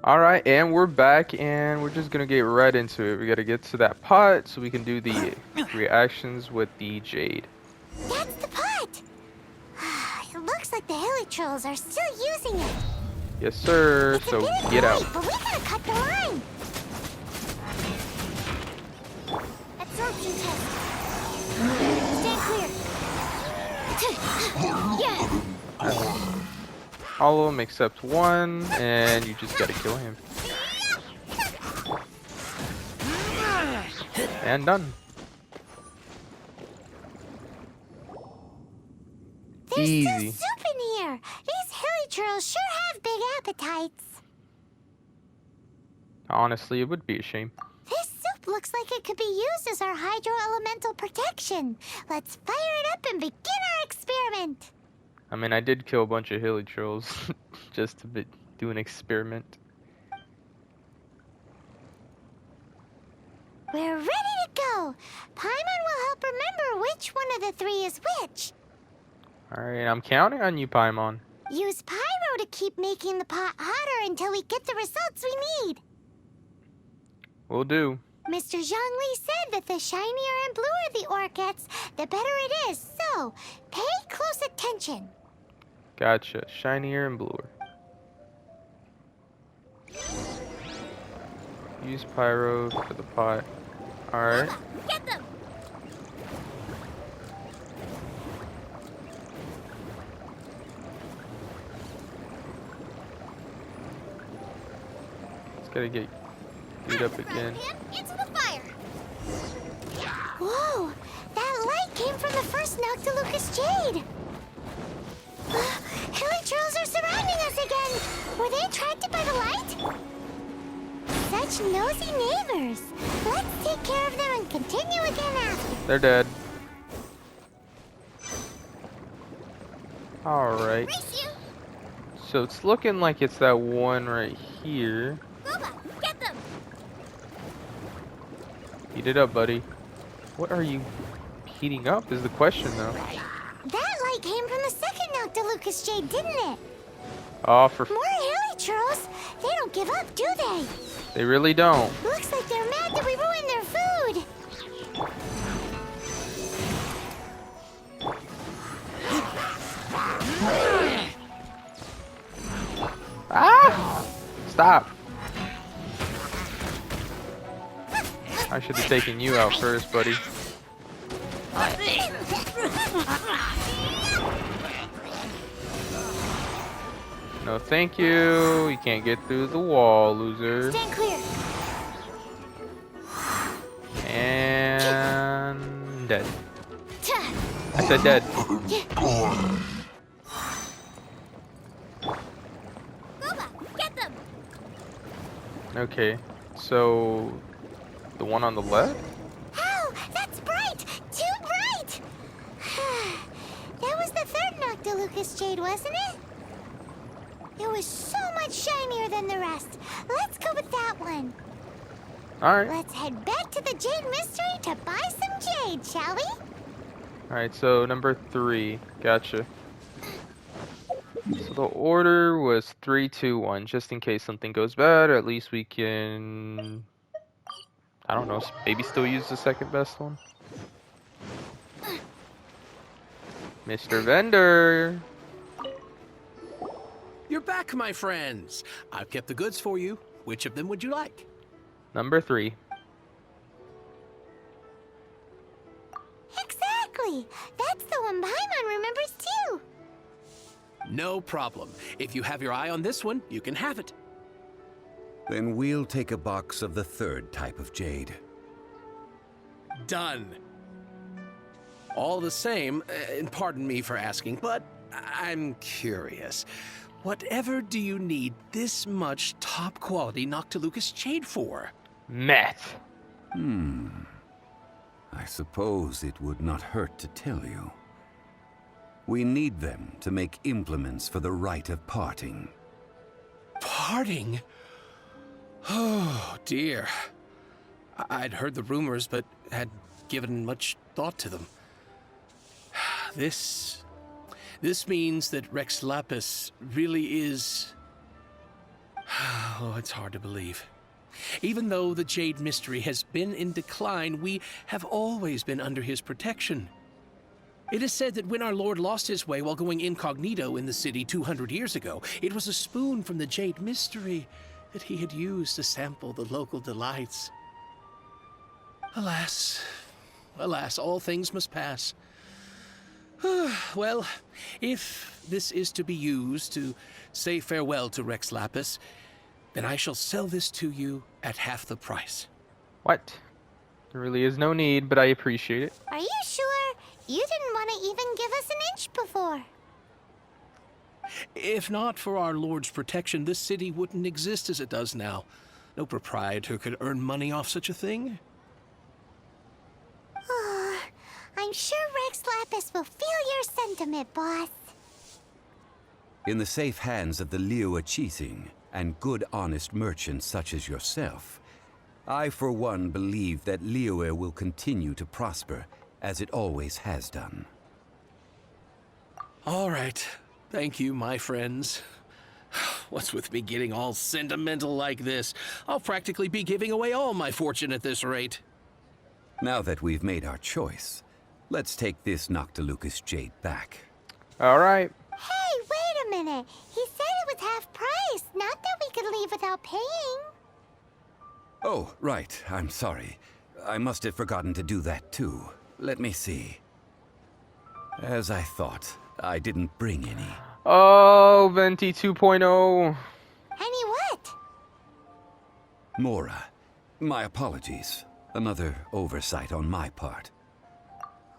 Alright, and we're back, and we're just gonna get right into it. We gotta get to that pot so we can do the reactions with the jade. That's the pot! It looks like the hilly trolls are still using it. Yes, sir. It's a So bit get out. annoying, but we gotta cut the line. Absorption test. Stand clear. Yeah. All of them except one, and you just gotta kill him. And done. There's Easy. still soup in here. These hilly trolls sure have big appetites. Honestly, it would be a shame. This soup looks like it could be used as our hydro-elemental protection. Let's fire it up and begin our experiment. I mean, I did kill a bunch of hilly trolls just to do an experiment. We're ready to go. Paimon will help remember which one of the three is which. Alright, I'm counting on you, Paimon. Use pyro to keep making the pot hotter until we get the results we need. Will do. Mr. Zhongli said that the shinier and bluer the ore gets, the better it is. So, pay close attention. Gotcha. Shinier and bluer. Use pyro for the pot. Alright. Get them! Just gotta get beat up again. Into the fire! Whoa! That light came from the first Noctilucous jade! Hilly trolls are surrounding us again! Were they attracted by the light? Such nosy neighbors! Let's take care of them and continue again after. They're dead. Alright. Race you! So it's looking like it's that one right here. Boba, get them! Heat it up, buddy. What are you heating up is the question, though. That light came from the second Noctilucous jade, didn't it? Oh, for More hilly trolls! They don't give up, do they? they really don't. Looks like they're mad that we ruined their food. Ah! Stop. I should have taken you out first, buddy. No, thank you. You can't get through the wall, loser. Stand clear. And dead. I said dead. Boba, get them. Okay, so the one on the left? Oh, that's bright! Too bright! That was the third Noctilucous jade, wasn't it? It was so much shinier than the rest. Let's go with that one. Alright. Let's head back to the Jade Mystery to buy some jade, shall we? Alright, so number 3. Gotcha. So the order was 3, 2, 1. Just in case something goes bad, at least we can... I don't know, maybe still use the second best one? Mr. Vendor! You're back, my friends. I've kept the goods for you. Which of them would you like? Number 3. Exactly! That's the one Paimon remembers too! No problem. If you have your eye on this one, you can have it. Then we'll take a box of the third type of jade. Done. All the same, and pardon me for asking, but I'm curious. Whatever do you need this much top-quality Noctilucous jade for? Meth! I suppose it would not hurt to tell you. We need them to make implements for the rite of parting. Parting? Oh, dear. I'd heard the rumors, but had given much thought to them. This means that Rex Lapis really is... Oh, it's hard to believe. Even though the Jade mystery has been in decline, we have always been under his protection. It is said that when our Lord lost his way while going incognito in the city 200 years ago, it was a spoon from the Jade mystery that he had used to sample the local delights. Alas, alas, all things must pass. Well, if this is to be used to say farewell to Rex Lapis, then I shall sell this to you at half the price. What? There really is no need, but I appreciate it. Are you sure? You didn't want to even give us an inch before. If not for our Lord's protection, this city wouldn't exist as it does now. No proprietor could earn money off such a thing. I'm sure Rex Lapis will feel your sentiment, boss. In the safe hands of the Liu Chising and good honest merchants such as yourself, I for one believe that Liyue will continue to prosper as it always has done. All right. Thank you, my friends. What's with me getting all sentimental like this? I'll practically be giving away all my fortune at this rate. Now that we've made our choice, let's take this Noctilucous jade back. All right. Hey, wait a minute. He said it was half price, not that we could leave without paying. Oh, right. I'm sorry. I must have forgotten to do that too. Let me see. As I thought, I didn't bring any. Oh, Venti 2.0. Any what? Mora, my apologies. Another oversight on my part.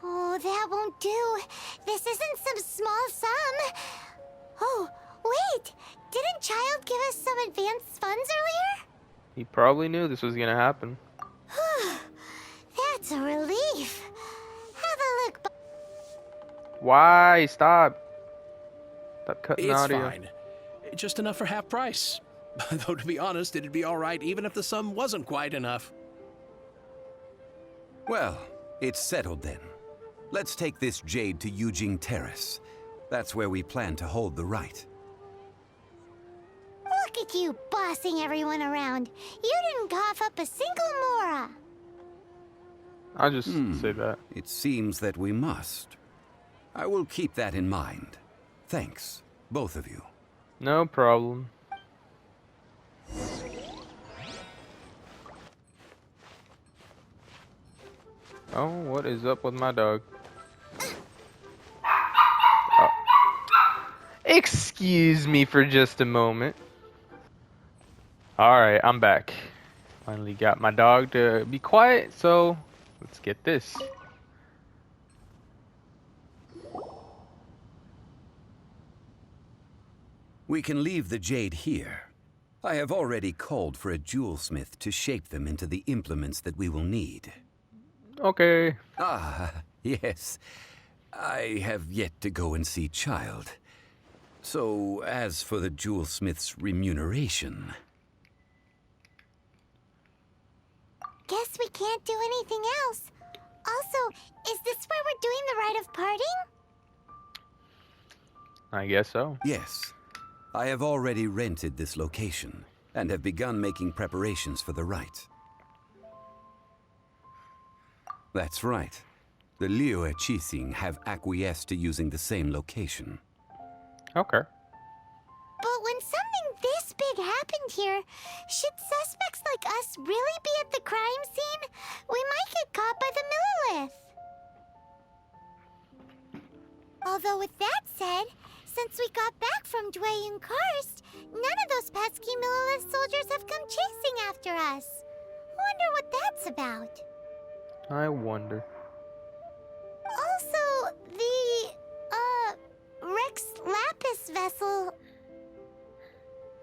Oh, that won't do. This isn't some small sum. Oh, wait. Didn't Child give us some advanced funds earlier? He probably knew this was gonna happen. That's a relief. Have a look. Why? Stop. Stop cutting It's audio. fine. Just enough for half price. Though, to be honest, it'd be all right even if the sum wasn't quite enough. Well, it's settled then. Let's take this jade to Yujing Terrace. That's where we plan to hold the rite. Look at you bossing everyone around. You didn't cough up a single Mora. I'll just say that. It seems that we must. I will keep that in mind. Thanks, both of you. No problem. Oh, what is up with my dog? Oh. Excuse me for just a moment. Alright, I'm back. Finally got my dog to be quiet, so let's get this. We can leave the jade here. I have already called for a jewelsmith to shape them into the implements that we will need. Okay. Ah, yes. I have yet to go and see Child. So, as for the jewelsmith's remuneration... Guess we can't do anything else. Also, is this where we're doing the rite of parting? I guess so. Yes. I have already rented this location, and have begun making preparations for the rite. That's right. The Liu Chising have acquiesced to using the same location. Okay. But when something this big happened here, should suspects like us really be at the crime scene? We might get caught by the Millilith. Although with that said, since we got back from Dwayne Karst, none of those pesky Millilith soldiers have come chasing after us. Wonder what that's about. I wonder. Also, the, Rex Lapis vessel.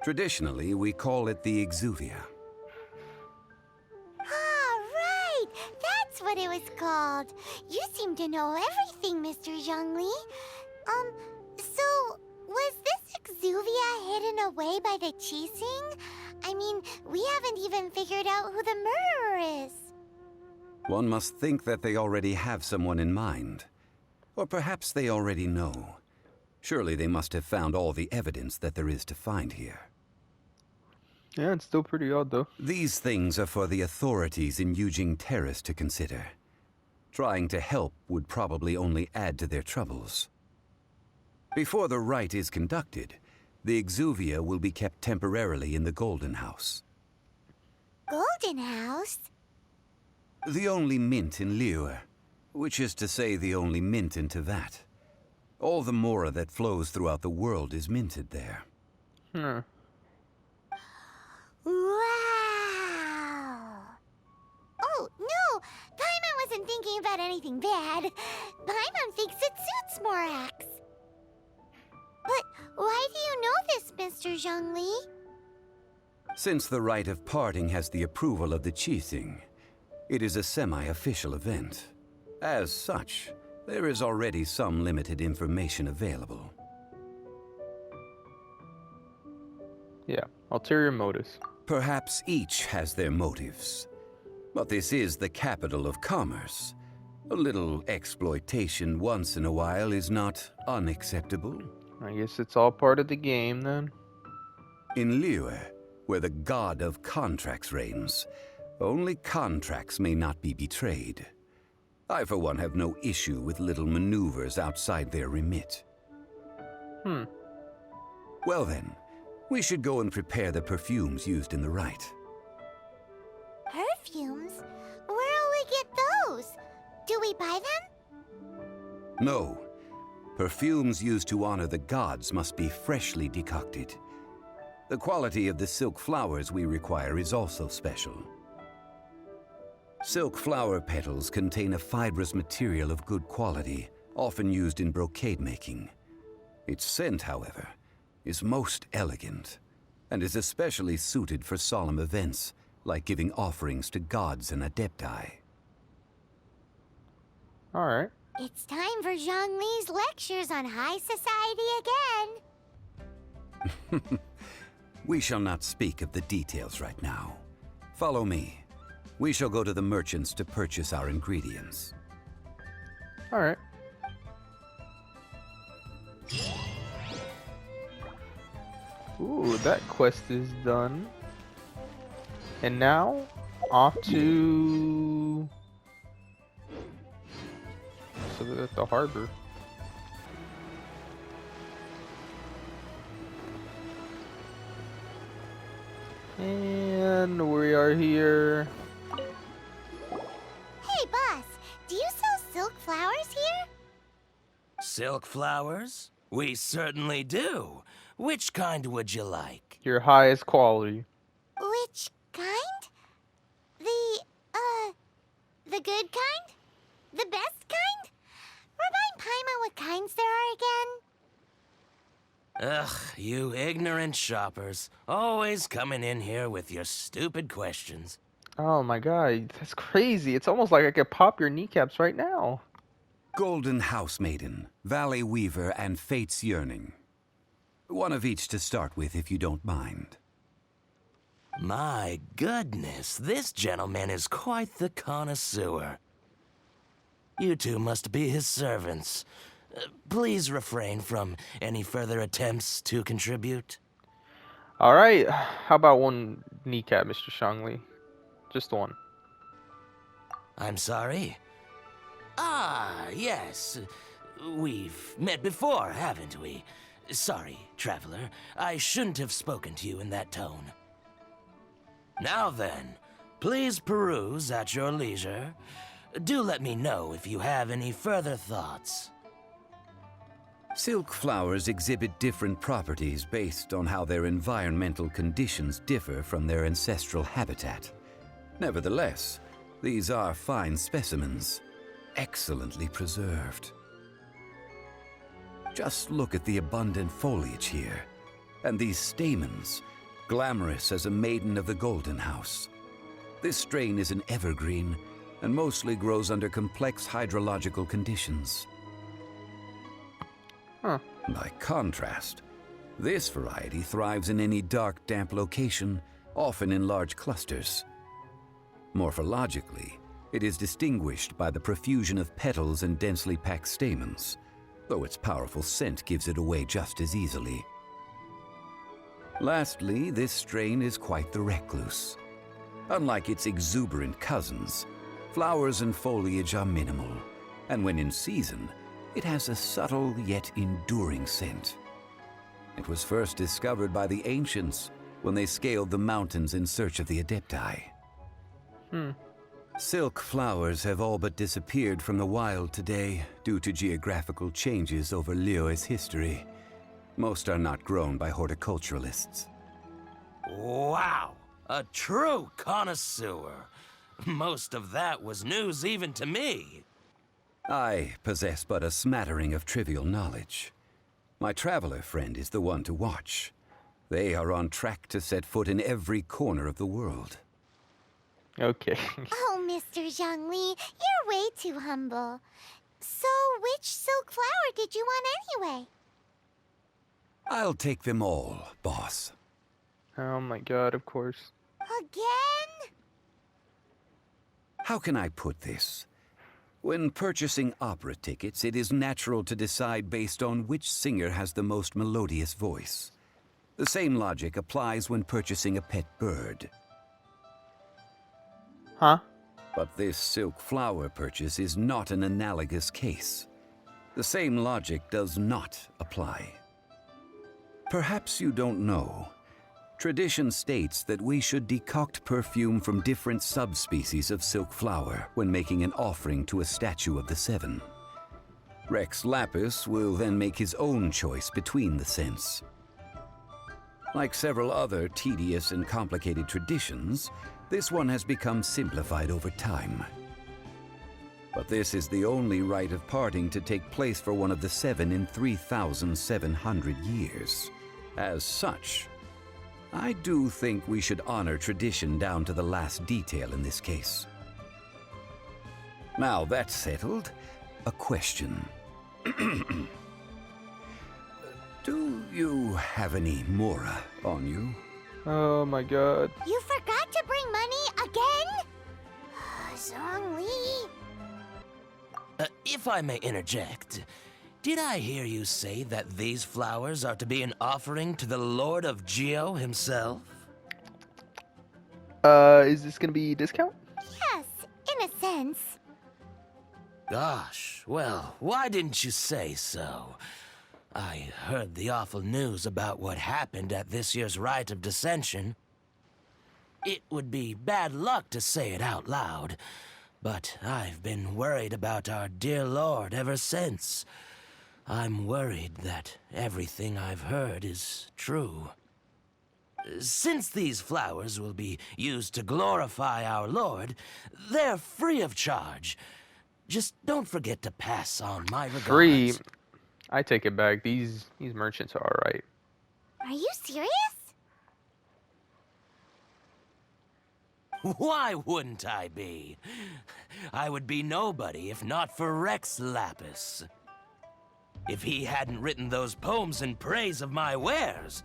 Traditionally, we call it the Exuvia. Ah, right! That's what it was called. You seem to know everything, Mr. Zhongli. So, was this Exuvia hidden away by the Chising? I mean, we haven't even figured out who the murderer is. One must think that they already have someone in mind. Or perhaps they already know. Surely they must have found all the evidence that there is to find here. Yeah, it's still pretty odd though. These things are for the authorities in Eugene Terrace to consider. Trying to help would probably only add to their troubles. Before the rite is conducted, the exuvia will be kept temporarily in the Golden House. Golden House? The only mint in Liyue, which is to say the only mint in Tevat. All the mora that flows throughout the world is minted there. Hmm. Wow! Oh, no! Paimon wasn't thinking about anything bad. Paimon thinks it suits Morax. But why do you know this, Mr. Zhongli? Since the rite of parting has the approval of the Qixing, it is a semi-official event. As such, there is already some limited information available. Yeah, ulterior motives. Perhaps each has their motives. But this is the capital of commerce. A little exploitation once in a while is not unacceptable. I guess it's all part of the game then. In Liyue, where the god of contracts reigns, only contracts may not be betrayed. I, for one, have no issue with little maneuvers outside their remit. Well then, we should go and prepare the perfumes used in the rite. Perfumes? Where'll we get those? Do we buy them? No. Perfumes used to honor the gods must be freshly decocted. The quality of the silk flowers we require is also special. Silk flower petals contain a fibrous material of good quality, often used in brocade making. Its scent, however, is most elegant, and is especially suited for solemn events, like giving offerings to gods and adepti. Alright. It's time for Zhongli's lectures on high society again. We shall not speak of the details right now. Follow me. We shall go to the merchants to purchase our ingredients. Alright. Ooh, that quest is done. And now, off to... So we're at the harbor. And we are here. Hey, boss, do you sell silk flowers here? Silk flowers? We certainly do. Which kind would you like? Your highest quality. Which kind? The good kind? The best kind? Remind Paimon what kinds there are again? Ugh, you ignorant shoppers. Always coming in here with your stupid questions. Oh my god, that's crazy. It's almost like I could pop your kneecaps right now. Golden House Maiden, Valley Weaver, and Fate's Yearning. One of each to start with, if you don't mind. My goodness, this gentleman is quite the connoisseur. You two must be his servants. Please refrain from any further attempts to contribute. Alright, how about one kneecap, Mr. Zhongli? Just one. I'm sorry? Ah, yes. We've met before, haven't we? Sorry, traveler. I shouldn't have spoken to you in that tone. Now then, please peruse at your leisure. Do let me know if you have any further thoughts. Silk flowers exhibit different properties based on how their environmental conditions differ from their ancestral habitat. Nevertheless, these are fine specimens, excellently preserved. Just look at the abundant foliage here, and these stamens, glamorous as a maiden of the Golden House. This strain is an evergreen, and mostly grows under complex hydrological conditions. Huh. By contrast, this variety thrives in any dark, damp location, often in large clusters. Morphologically, it is distinguished by the profusion of petals and densely packed stamens, though its powerful scent gives it away just as easily. Lastly, this strain is quite the recluse. Unlike its exuberant cousins, flowers and foliage are minimal, and when in season, it has a subtle yet enduring scent. It was first discovered by the ancients when they scaled the mountains in search of the Adepti. Silk flowers have all but disappeared from the wild today due to geographical changes over Liyue's history. Most are not grown by horticulturalists. Wow! A true connoisseur. Most of that was news even to me. I possess but a smattering of trivial knowledge. My traveler friend is the one to watch. They are on track to set foot in every corner of the world. Okay. Oh, Mr. Zhongli, you're way too humble. So, which silk flower did you want anyway? I'll take them all, boss. Oh my god, of course. Again? How can I put this? When purchasing opera tickets, it is natural to decide based on which singer has the most melodious voice. The same logic applies when purchasing a pet bird. Huh? But this silk flower purchase is not an analogous case. The same logic does not apply. Perhaps you don't know. Tradition states that we should decoct perfume from different subspecies of silk flower when making an offering to a statue of the Seven. Rex Lapis will then make his own choice between the scents. Like several other tedious and complicated traditions, this one has become simplified over time. But this is the only rite of parting to take place for one of the Seven in 3,700 years. As such, I do think we should honor tradition down to the last detail in this case. Now that's settled, a question. Do you have any Mora on you? Oh my god. You forgot to bring money again? Zhongli. If I may interject, did I hear you say that these flowers are to be an offering to the Lord of Geo himself? Is this gonna be a discount? Yes, in a sense. Gosh, well, why didn't you say so? I heard the awful news about what happened at this year's Rite of Dissension. It would be bad luck to say it out loud, but I've been worried about our dear Lord ever since. I'm worried that everything I've heard is true. Since these flowers will be used to glorify our Lord, they're free of charge. Just don't forget to pass on my regards. Free? I take it back. These merchants are alright. Are you serious? Why wouldn't I be? I would be nobody if not for Rex Lapis. If he hadn't written those poems in praise of my wares,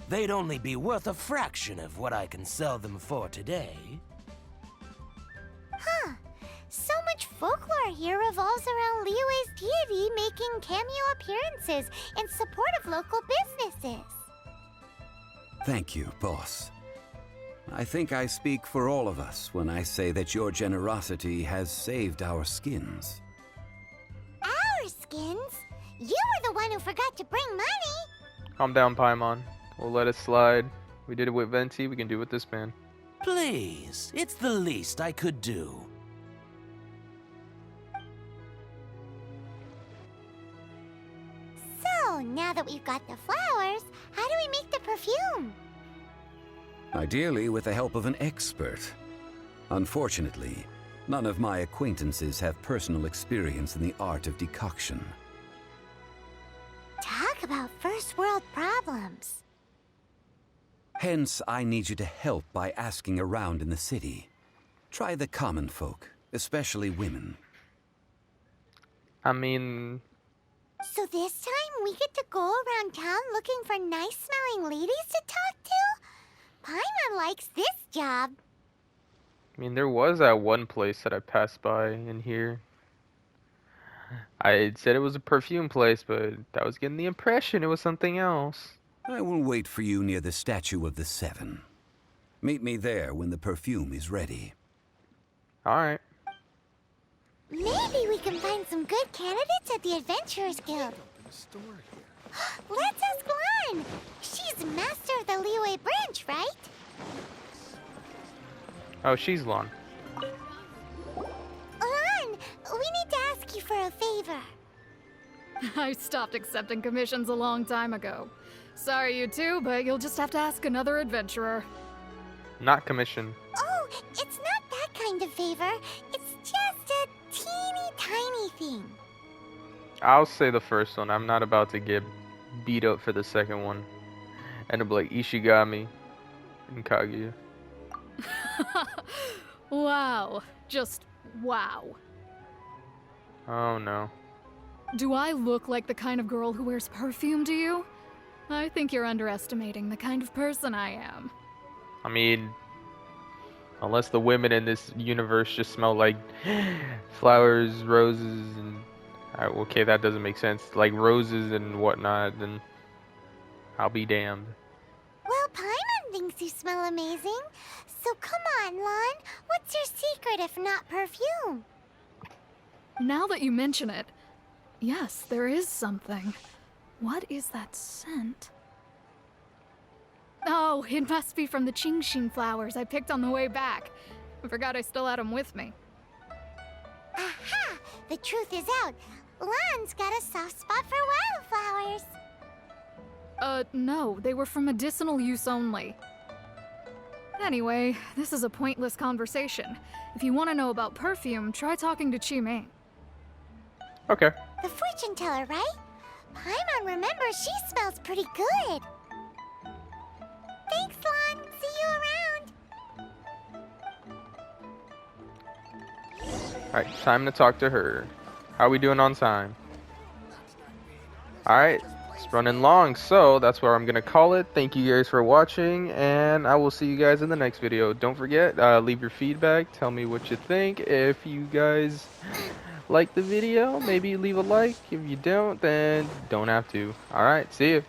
they'd only be worth a fraction of what I can sell them for today. Huh. So much folklore here revolves around Liyue's deity making cameo appearances in support of local businesses. Thank you, boss. I think I speak for all of us when I say that your generosity has saved our skins. Our skins? You were the one who forgot to bring money. Calm down, Paimon. We'll let it slide. We did it with Venti, we can do it with this man. Please, it's the least I could do. So, now that we've got the flowers, how do we make the perfume? Ideally with the help of an expert. Unfortunately, none of my acquaintances have personal experience in the art of decoction. Talk about first world problems. Hence, I need you to help by asking around in the city. Try the common folk, especially women. I mean, So this time we get to go around town looking for nice-smelling ladies to talk to? Paimon likes this job. there was that one place that I passed by in here. I said it was a perfume place, but I was getting the impression it was something else. I will wait for you near the Statue of the Seven. Meet me there when the perfume is ready. Alright. Maybe we can find some good candidates at the Adventurers Guild. Let's ask Lan. She's master of the Liyue branch, right? Oh, she's Lon. Lan, we need to ask you for a favor. I stopped accepting commissions a long time ago. Sorry, you two, but you'll just have to ask another adventurer. Not commission. Oh, it's not that kind of favor. It's just a teeny tiny thing. I'll say the first one. I'm not about to get beat up for the second one. And it'll be like Ishigami and Kaguya. Wow. Just wow. Oh no. Do I look like the kind of girl who wears perfume to you? I think you're underestimating the kind of person I am. I mean, unless the women in this universe just smell like flowers, roses, and okay, that doesn't make sense. Like roses and whatnot, then I'll be damned. Well, Paimon thinks you smell amazing. So come on, Lan. What's your secret if not perfume? Now that you mention it, yes, there is something. What is that scent? Oh, it must be from the Genshin flowers I picked on the way back. I forgot I still had them with me. Aha! The truth is out. Lan's got a soft spot for wildflowers. No, they were for medicinal use only. Anyway, this is a pointless conversation. If you want to know about perfume, try talking to Qimei. Okay. The fortune teller, right? Paimon remembers she smells pretty good. Thanks, Lan. See you around. Alright, time to talk to her. How are we doing on time? Alright, it's running long, so that's where I'm gonna call it. Thank you guys for watching, and I will see you guys in the next video. Don't forget, leave your feedback, tell me what you think. If you guys like the video, maybe leave a like. If you don't, then don't have to. Alright, see you.